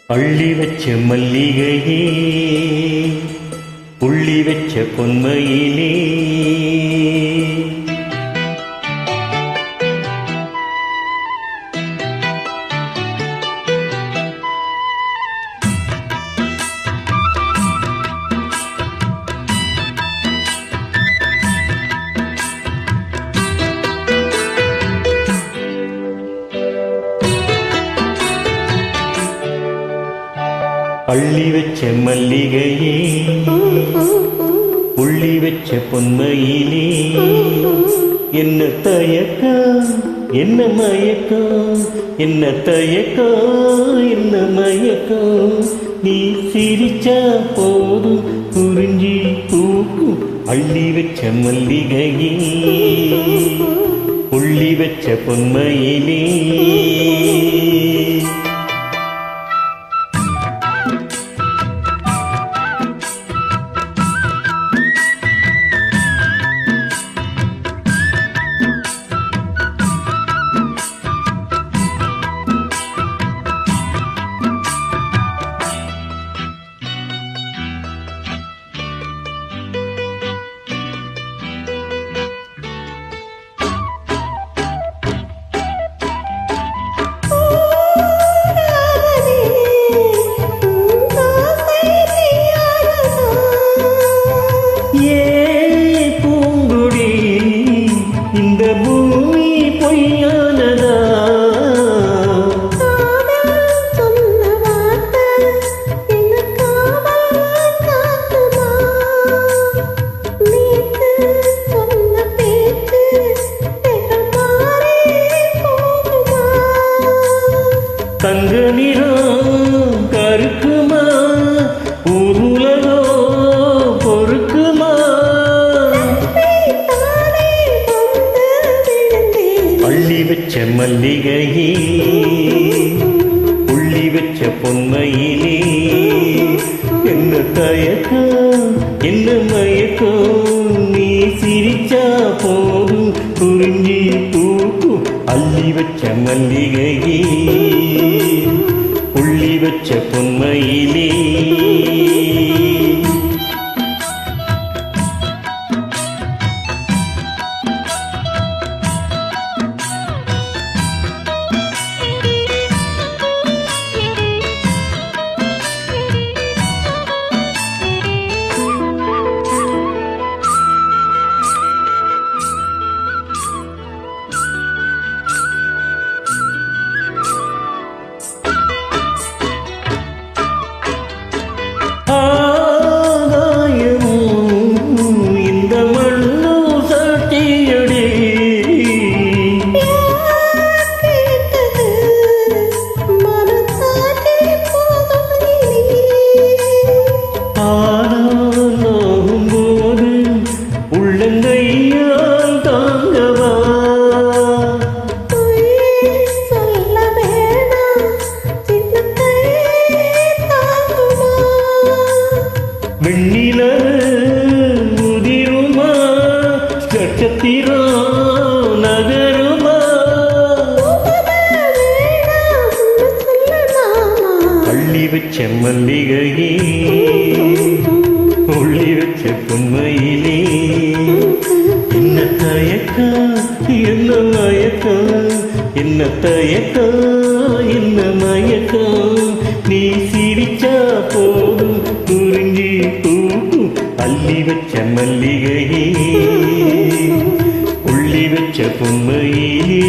அள்ளி வச்ச மல்லிகையே புள்ளி வச்ச பொன்மையிலே அள்ளி வச்ச மல்லிகையே புள்ளி வச்ச பொன்மையிலே என்ன தயக்கம் என்ன மயக்கம் என்ன தயக்கம் என்ன மயக்கம் நீ சிரிச்சா போதும் குறிஞ்சி பூக்கும் அள்ளி வச்ச மல்லிகையே புள்ளி வச்ச பொன்மையிலே பூமி பொய்யானதா சொன்ன வார்த்தை நீக்கு சொன்ன பேச்சு தங்க நிறம் கருக்குமா ஊருலகோ பொறுக்குமா அள்ளி வச்ச மல்லிகையே புள்ளி வச்ச பொன்மையிலே என்ன தயக்கம் என்ன மயக்கம் நீ சிரிச்சா போதும் குறிஞ்சி பூக்கும் அள்ளி வச்ச மல்லிகையே புள்ளி வச்ச பொன்மையிலே வெண்ணில முதிருமா நட்சத்திரோ நகருமா அள்ளி வச்ச மல்லிகையே உள்ளி வச்ச பொன்மையிலே என்ன தயக்கம் என்ன மயக்கம் என்ன தயக்கம் என்ன மயக்கம் நீ சிரிச்சா போதும் குறிஞ்சி பூக்கும் அள்ளி வச்ச மல்லிகையே உள்ளி வச்ச பொன்மையிலே